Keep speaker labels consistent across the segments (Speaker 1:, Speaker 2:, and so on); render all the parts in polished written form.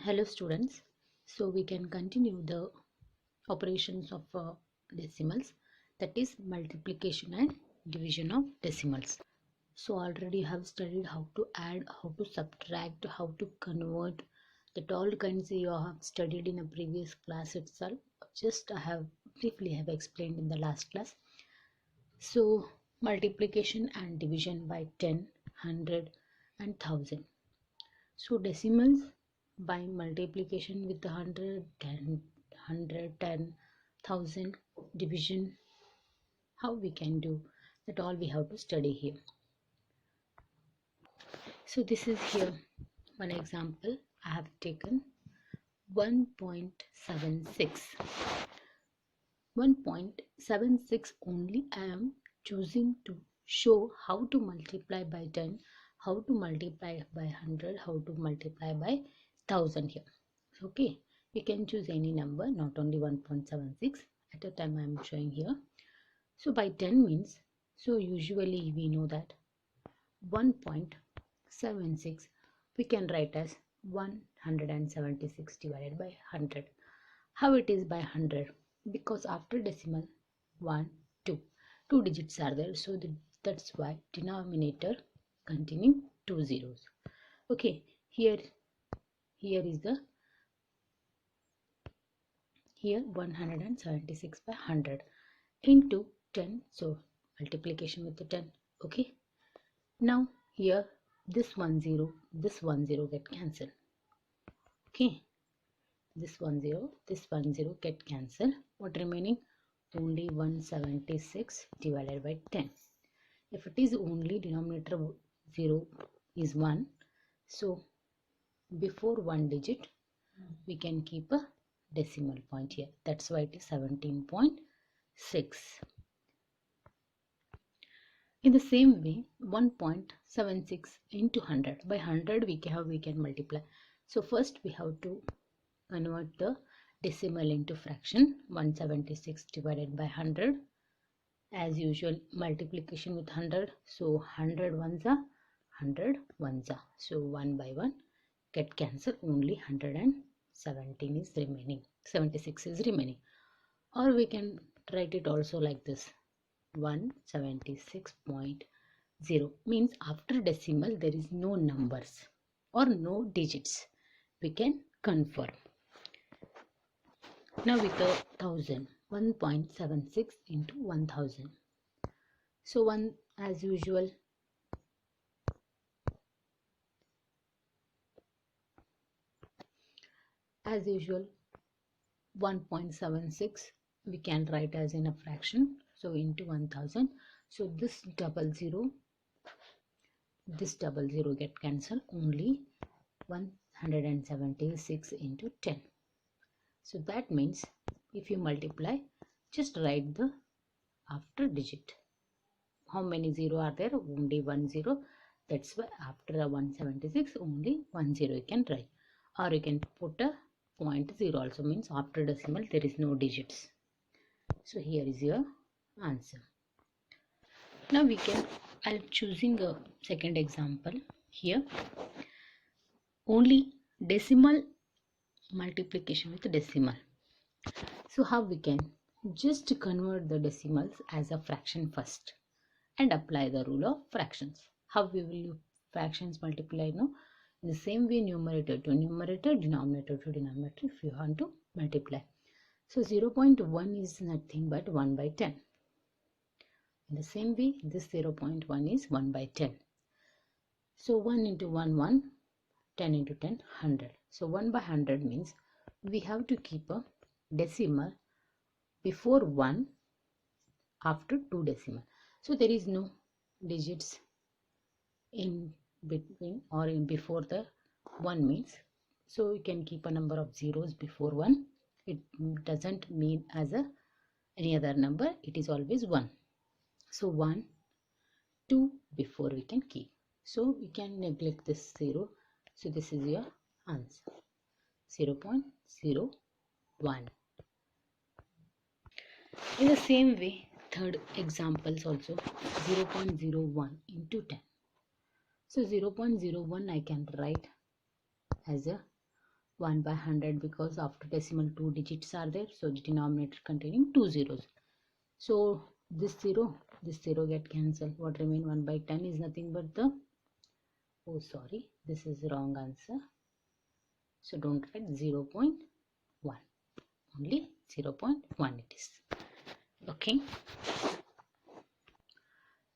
Speaker 1: Hello students, so we can continue the operations of decimals, that is multiplication and division of decimals. So already have studied how to add, how to subtract, how to convert, that all kinds you have studied in a previous class itself. Just I have briefly explained in the last class. So multiplication and division by 10, 100 and 1000. So decimals by multiplication with 100, 10, 1000, division, how we can do that, all we have to study here. So this is here one example. I have taken 1.76. 1.76 only I am choosing to show how to multiply by 10, how to multiply by 100, how to multiply by 1000 here. Okay, you can choose any number, not only 1.76 at a time I am showing here. So by 10 means, so usually we know that 1.76 we can write as 176 divided by 100. How it is by 100? Because after decimal 1, 2 digits are there, so that's why denominator containing 2 zeros. Okay, here is the 176 by 100 into 10, so multiplication with the 10. Okay, now here this 1 0 get cancelled. Okay, this 1 0 get cancelled. What remaining? Only 176 divided by 10. If it is only denominator 0 is 1, so before one digit we can keep a decimal point here. That's why it is 17.6. In the same way, 1.76 into 100. By 100 we can multiply. So first we have to convert the decimal into fraction. 176 divided by 100. As usual, multiplication with 100. So 100 ones are 100 ones are. So 1 by 1 get cancelled. Only 117 is remaining. 76 is remaining. Or we can write it also like this. 176.0 means after decimal there is no numbers or no digits. We can confirm. Now with the 1000, 1.76 into 1000. So one, as usual, as usual 1.76 we can write as in a fraction, so into 1000. So this double zero get cancelled. Only 176 into 10. So that means if you multiply, just write the after digit. How many zero are there? Only 1 0. That's why after a 176 only 1 0 you can write. Or you can put a 0.0 also, means after decimal there is no digits. So here is your answer. Now we can, I'm choosing a second example here. Only decimal multiplication with decimal. So how we can? Just convert the decimals as a fraction first and apply the rule of fractions. How we will fractions multiply now? In the same way, numerator to numerator, denominator to denominator, if you want to multiply. So 0.1 is nothing but 1 by 10. In the same way, this 0.1 is 1 by 10. So 1 into 1, 1, 10 into 10, 100. So 1 by 100 means we have to keep a decimal before 1, after 2 decimal. So there is no digits in between or in before the 1 means. So you can keep a number of zeros before 1. It doesn't mean as any other number. It is always 1. So 1, 2 before we can keep. So we can neglect this 0. So this is your answer. 0.01. In the same way, third examples also 0.01 into 10. So 0.01 I can write as a 1 by 100 because after decimal 2 digits are there, so the denominator containing 2 zeros. So this 0 get cancelled. What remain? 1 by 10 is nothing but the, oh sorry, this is the wrong answer. So don't write 0.1, only 0.1 it is. Okay.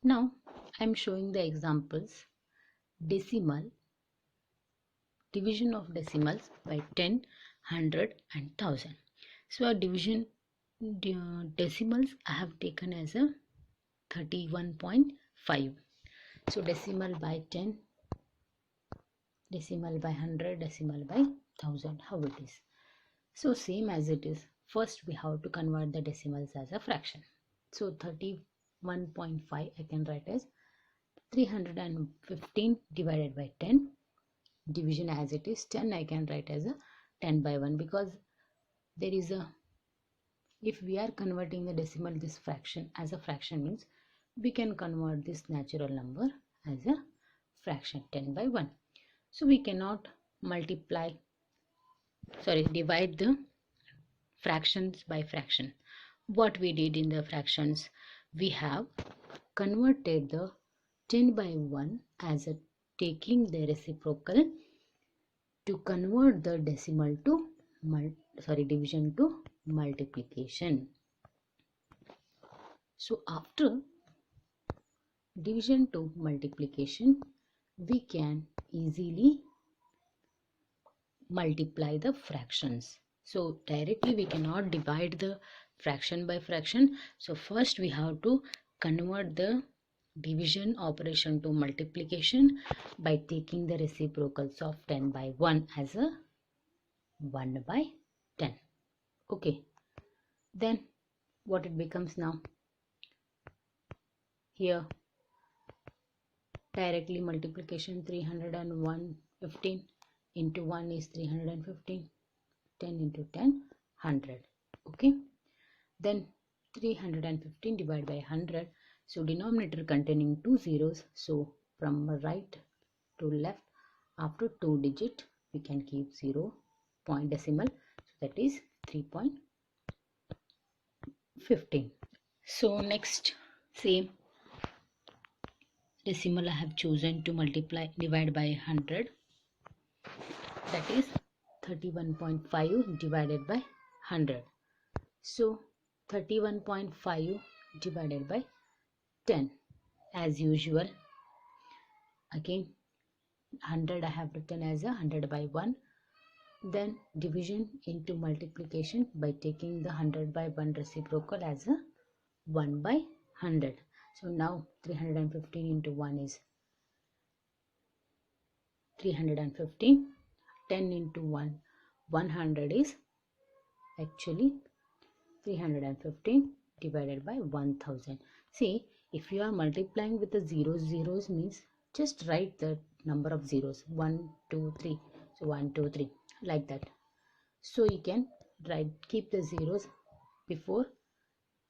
Speaker 1: Now I am showing the examples. Decimal, division of decimals by 10, 100 and 1000. So our division decimals I have taken as a 31.5. So decimal by 10, decimal by 100, decimal by 1000, how it is. So same as it is, first we have to convert the decimals as a fraction. So 31.5 I can write as 315 divided by 10. Division as it is 10, I can write as a 10 by 1 because there is a, if we are converting the decimal this fraction as a fraction means we can convert this natural number as a fraction 10 by 1. So we cannot divide the fractions by fraction. What we did in the fractions, we have converted the 10 by 1 as a taking the reciprocal to convert the decimal to division to multiplication. So after division to multiplication, we can easily multiply the fractions. So directly we cannot divide the fraction by fraction. So first we have to convert the division operation to multiplication by taking the reciprocals of 10 by 1 as a 1 by 10. Okay, then what it becomes now? Here directly multiplication, 315 into 1 is 315, 10 into 10, 100. Okay, then 315 divided by 100. So denominator containing 2 zeros, so from right to left after 2 digit we can keep 0 point decimal, so that is 3.15. So next same decimal I have chosen to divide by 100, that is 31.5 divided by 100. So 31.5 divided by 10 as usual. Again 100 I have written as a 100 by 1. Then division into multiplication by taking the 100 by 1 reciprocal as a 1 by 100. So now 315 into 1 is 315. 10 into 1, 100 is actually 315 divided by 1000. See, if you are multiplying with the zeros means just write the number of zeros 1 2 3. So 1 2 3 like that. So you can keep the zeros before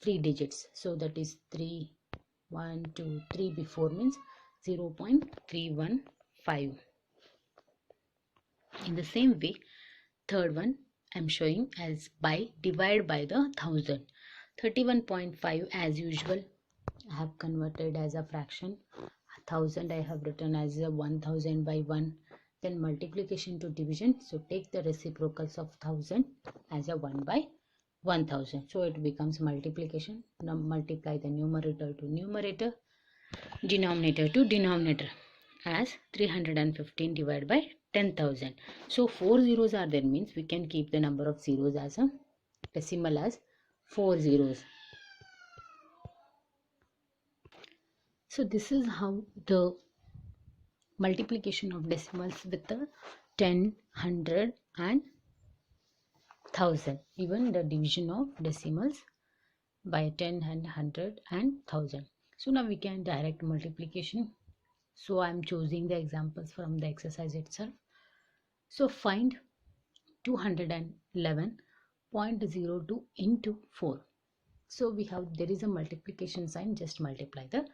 Speaker 1: 3 digits. So that is 3 1 2 3 before means 0.315. In the same way, third one I am showing as by divide by the 1000. 31.5 as usual I have converted as a fraction. 1000 I have written as a 1000 by 1. Then multiplication to division. So take the reciprocals of 1000 as a 1 by 1000. So it becomes multiplication. Now multiply the numerator to numerator, denominator to denominator as 315 divided by 10,000. So 4 zeros are there means we can keep the number of zeros as a decimal as 4 zeros. So this is how the multiplication of decimals with the 10, 100 and 1000. Even the division of decimals by 10 and 100 and 1000. So now we can direct multiplication. So I am choosing the examples from the exercise itself. So find 211.02 into 4. So there is a multiplication sign, just multiply the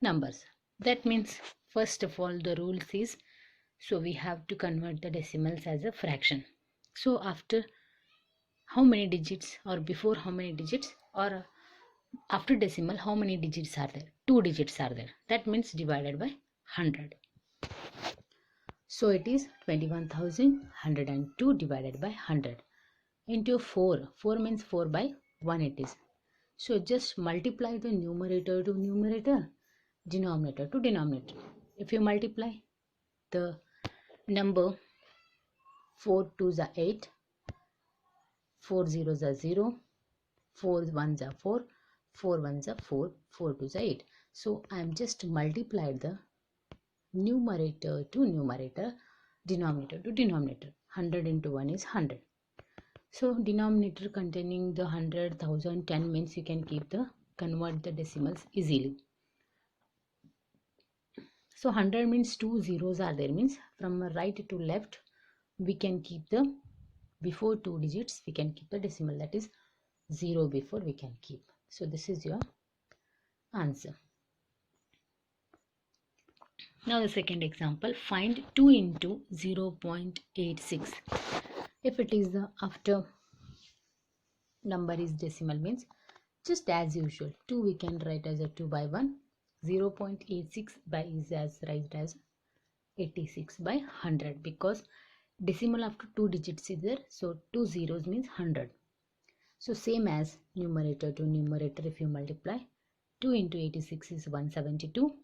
Speaker 1: numbers. That means first of all the rule is So we have to convert the decimals as a fraction. So after how many digits, or before how many digits, or after decimal how many digits are there? 2 digits are there. That means divided by 100. So it is 21,102 divided by 100 into 4. 4 means 4 by 1 it is. So just multiply the numerator to numerator, denominator to denominator. If you multiply the number 4 2s are 8, 4 zeros are 0, 4 1s are 4, 4 1s are 4, 4 2s are 8. So I am just multiplied the numerator to numerator, denominator to denominator. 100 into 1 is 100. So denominator containing the 100, 1000, 10 means you can convert the decimals easily. So 100 means 2 zeros are there, means from right to left we can keep the, before 2 digits we can keep the decimal, that is 0 before we can keep. So this is your answer. Now the second example, find 2 into 0.86. If it is the after number is decimal, means just as usual 2 we can write as a 2 by 1, 0.86 by is as write as 86 by 100, because decimal after 2 digits is there, so 2 zeros means 100. So same as numerator to numerator, if you multiply 2 into 86 is 172,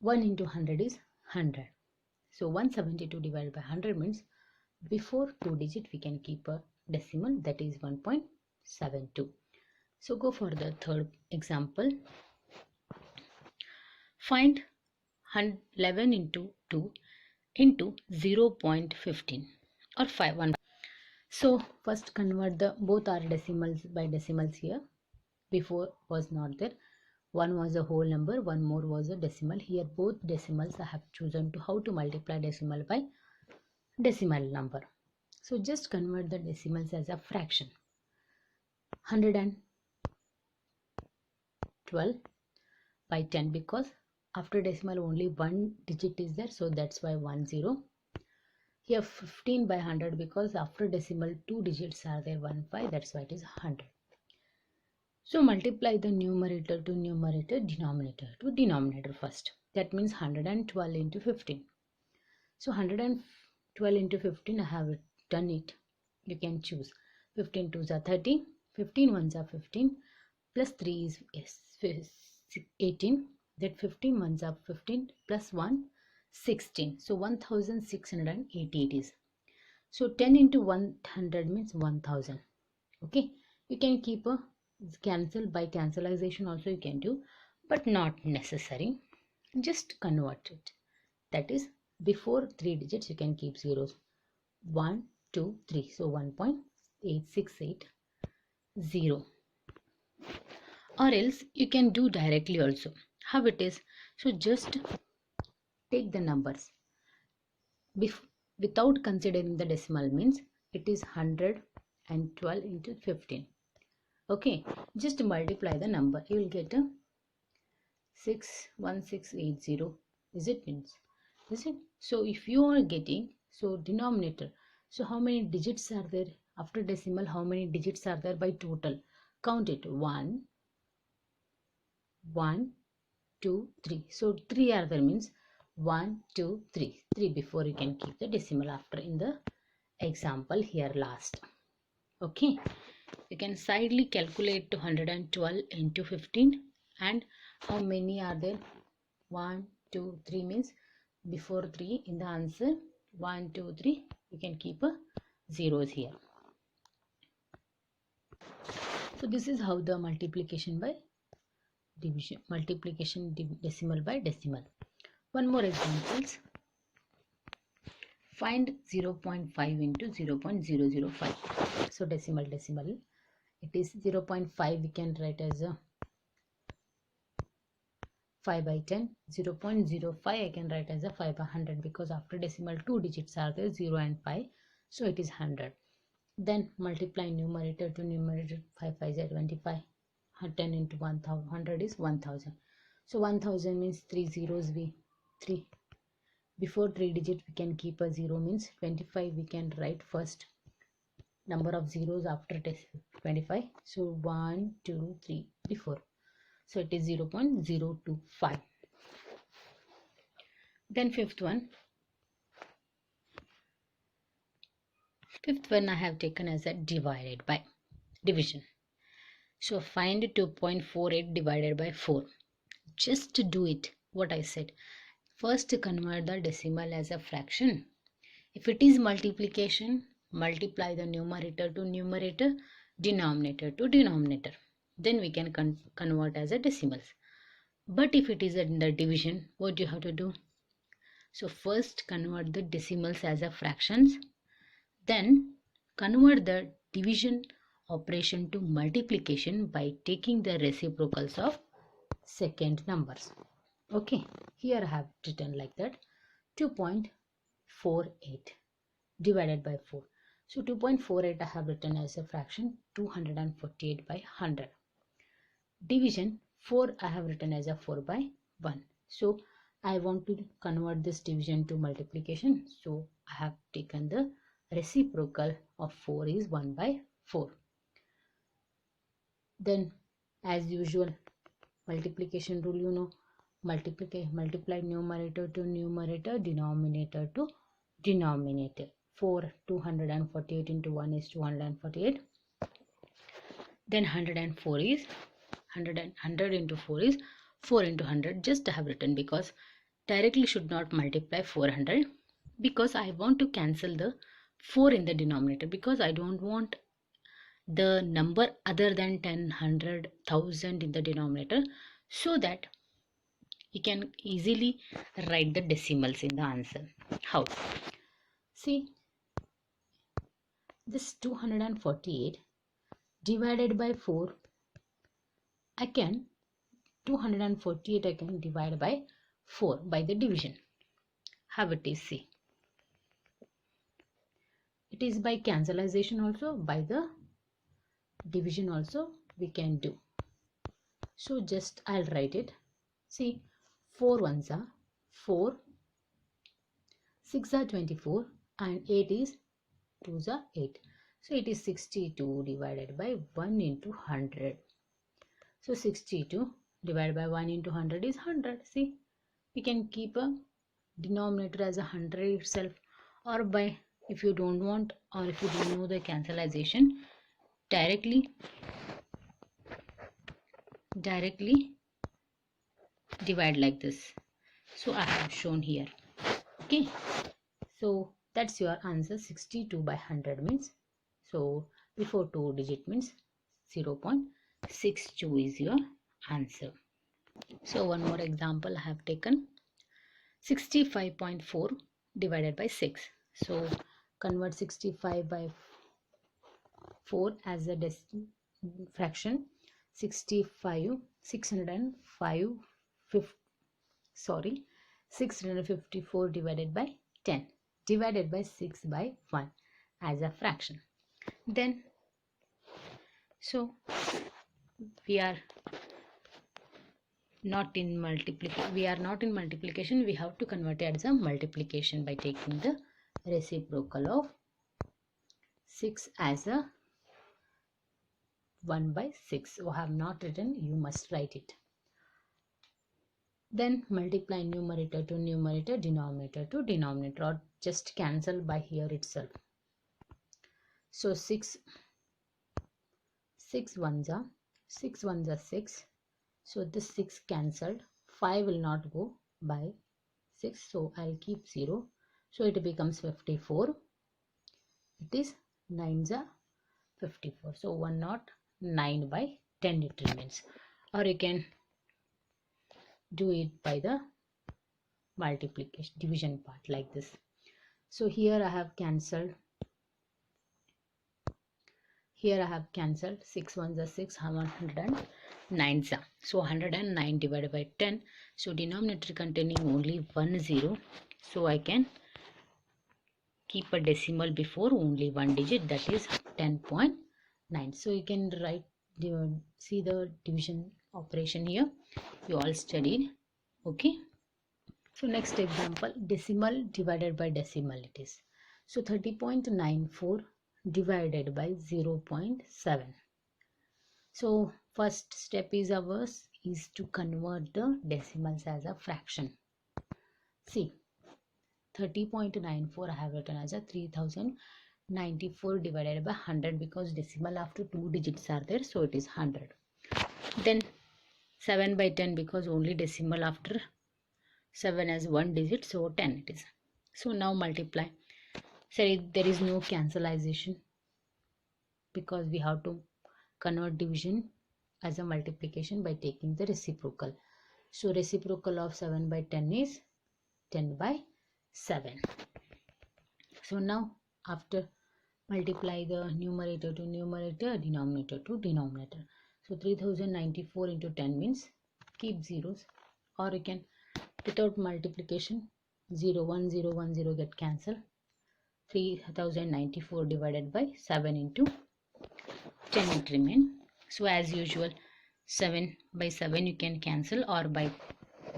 Speaker 1: 1 into 100 is 100. So 172 divided by 100 means before 2 digit we can keep a decimal, that is 1.72. So go for the third example. Find 11 into 2 into 0.15 or 1. So first convert the both are decimals by decimals here. Before was not there. One was a whole number, one more was a decimal. Here both decimals I have chosen to how to multiply decimal by decimal number. So just convert the decimals as a fraction. 112 by 10, because after decimal only one digit is there, so that's why 10. Here 15 by 100, because after decimal 2 digits are there, 15, that's why it is 100. So multiply the numerator to numerator, denominator to denominator first. That means 112 into 15. So 112 into 15 I have done it. You can choose 15 2s are 30, 15 1s are 15, plus 3 is 18. That 15 1s are 15, plus 1 16. So 1680 it is. So 10 into 100 means 1000. Okay, you can keep a cancel by cancelization also you can do, but not necessary. Just convert it. That is before 3 digits you can keep zeros. 1 2 3, so 1.8680, or else you can do directly also. How it is? So just take the numbers without considering the decimal, means it is 112 into 15. Okay, just multiply the number, you will get a 61680. Is it means? Is it? So if you are getting, so denominator, so how many digits are there after decimal? How many digits are there by total? Count it. 1 1 2 3. So 3 are there, means 1 2 3. 3 before you can keep the decimal after in the example here last. Okay, you can sidely calculate 212 into 15, and how many are there? 1 2 3 means before 3 in the answer 1 2 3 you can keep a zeros here. So this is how the multiplication by division, decimal by decimal. One more examples. Find 0.5 into 0.005. So decimal, it is 0.5 we can write as a 5 by 10. 0.05 I can write as a 5 by 100, because after decimal 2 digits are there, 0 and 5, so it is 100. Then multiply numerator to numerator. 5 5 is 25. 10 into 1000, 100 is 1000. So 1000 means 3 zeros, 3 Before 3 digit we can keep a 0, means 25 we can write first number of zeros after 25. So 1 2 3 before, so it is 0.025. Then fifth one I have taken as a divided by division. So find 2.48 divided by 4. Just to do it what I said. First convert the decimal as a fraction. If it is multiplication, multiply the numerator to numerator, denominator to denominator. Then we can convert as a decimals. But if it is in the division, what do you have to do? So first convert the decimals as a fractions. Then convert the division operation to multiplication by taking the reciprocals of second numbers. Okay, here I have written like that, 2.48 divided by 4. So 2.48 I have written as a fraction, 248 by 100. Division 4 I have written as a 4 by 1. So I want to convert this division to multiplication. So I have taken the reciprocal of 4 is 1 by 4. Then as usual, multiplication rule, you know, multiply numerator to numerator, denominator to denominator. 248 into 1 is 248. Then 104 is 100 into 4 is 4 into 100. Just I have written because directly should not multiply 400, because I want to cancel the 4 in the denominator, because I don't want the number other than 10, 100, 1000 in the denominator, so that you can easily write the decimals in the answer. How? See, this 248 divided by 4, I can 248 I can divide by 4 by the division. How it is? See, it is by cancellation also, by the division also we can do. So just I'll write it. See, 4 ones are 4, 6 are 24, and 8 is 2s are 8. So it is 62 divided by 1 into 100. So 62 divided by 1 into 100 is 100. See, we can keep a denominator as 100 itself, or by, if you don't want, or if you don't know the cancellation, directly divide like this. So I have shown here. Okay, so that's your answer. 62 by 100 means, so before 2 digit means 0.62 is your answer. So one more example I have taken, 65.4 divided by 6. So convert 65 by 4 as a fraction. 654 divided by 10 divided by 6 by 1 as a fraction. Then so we are not in multiplication, we have to convert it as a multiplication by taking the reciprocal of 6 as a 1 by 6. I have not written, you must write it. Then multiply numerator to numerator, denominator to denominator, or just cancel by here itself. So 6 ones are 6. So this 6 cancelled, 5 will not go by 6, so I'll keep 0. So it becomes 54. It is 9s are 54. So 109 by 10 it remains. Or you can do it by the multiplication division part like this. So here I have cancelled. 6 ones are 6, 109 are. So 109 divided by 10. So denominator containing only 1 0. So I can keep a decimal before only one digit, that is 10.9. So you can write, see the division operation here. You all studied. Okay. So next example, decimal divided by decimal it is. So 30.94 divided by 0.7. So first step is ours is to convert the decimals as a fraction. See, 30.94 I have written as a 3094 divided by 100 because decimal after 2 digits are there, so it is 100. Then 7 by 10 because only decimal after 7 as 1 digit, so 10 it is. So now multiply. Sorry, there is no cancellation because we have to convert division as a multiplication by taking the reciprocal. So reciprocal of 7 by 10 is 10 by 7. So now after multiply the numerator to numerator, denominator to denominator. So 3094 into 10 means keep zeros, or you can without multiplication 0 1 0 1 0 get cancelled. 3094 divided by 7 into 10 it remain. So as usual 7 by 7 you can cancel, or by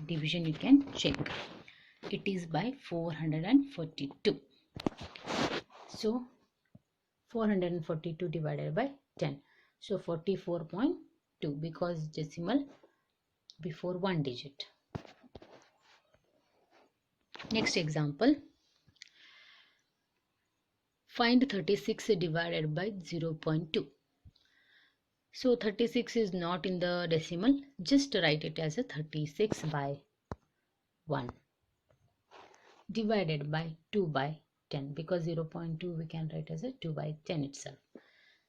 Speaker 1: division you can check. It is by 442. So 442 divided by 10. So 44.2 because decimal before 1 digit. Next example. Find 36 divided by 0.2. So 36 is not in the decimal. Just write it as a 36 by 1 divided by 2 by 10 because 0.2 we can write as a 2 by 10 itself.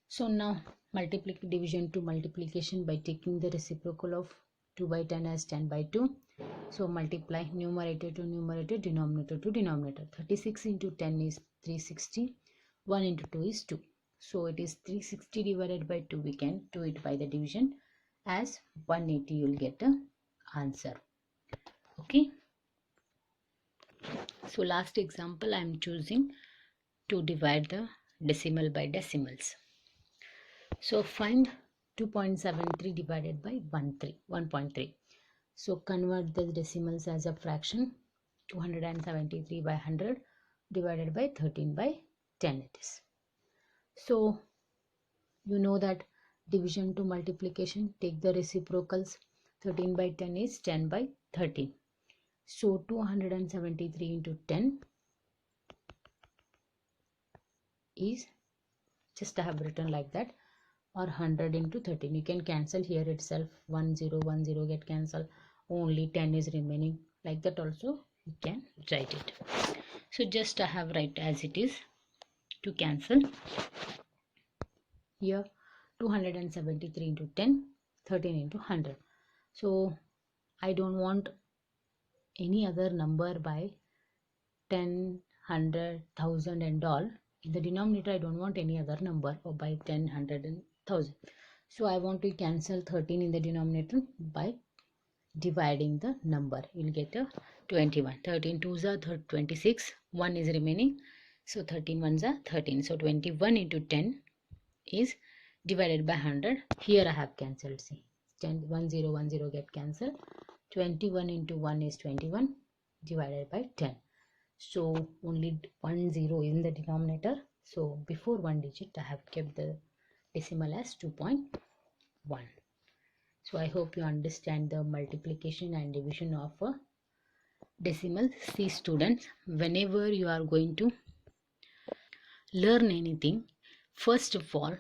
Speaker 1: So now division to multiplication by taking the reciprocal of 2 by 10 as 10 by 2. So multiply numerator to numerator, denominator to denominator. 36 into 10 is 360. 1 into 2 is 2. So it is 360 divided by 2. We can do it by the division as 180. You will get the answer. Okay. So last example I am choosing to divide the decimal by decimals. So find 2.73 divided by 1.3. So convert the decimals as a fraction. 273 by 100 divided by 13 by 10 it is. So you know that division to multiplication, take the reciprocals. 13 by 10 is 10 by 13. So 273 into 10 is, just I have written like that, or 100 into 13. You can cancel here itself. 1 0 1 0 get cancelled. Only 10 is remaining. Like that also you can write it. So just I have write as it is to cancel. Here 273 into 10, 13 into 100. So I don't want any other number by 10, 100, 1000 and all. In the denominator I don't want any other number or by 10, 100 and 1000. So I want to cancel 13 in the denominator by dividing the number. You will get a 21. 13 2s are 26. 1 is remaining. So 13 1s are 13. So 21 into 10 is divided by 100. Here I have cancelled. See, 10 1 0 1 0 get cancelled. 21 into 1 is 21 divided by 10. So only 1 0 is in the denominator. So before 1 digit I have kept the decimal as 2.1. So I hope you understand the multiplication and division of a decimal. See students, whenever you are going to learn anything, first of all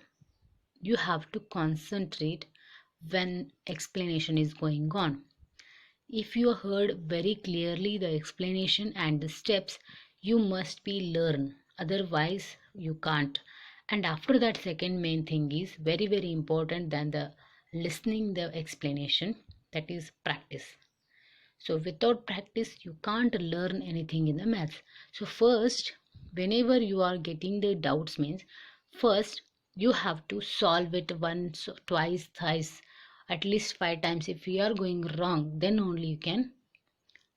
Speaker 1: you have to concentrate when explanation is going on. If you heard very clearly the explanation and the steps, you must be learn, otherwise you can't. And after that, second main thing is very important than the listening the explanation, that is practice. So without practice you can't learn anything in the maths. So first, whenever you are getting the doubts means, first you have to solve it once, twice, thrice, at least 5 times. If you are going wrong, then only you can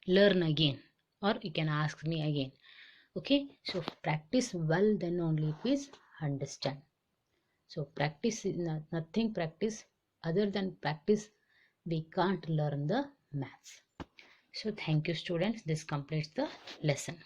Speaker 1: learn again, or you can ask me again. Okay, so practice well, then only you please understand. So practice is nothing. Practice, other than practice we can't learn the maths. So thank you students. This completes the lesson.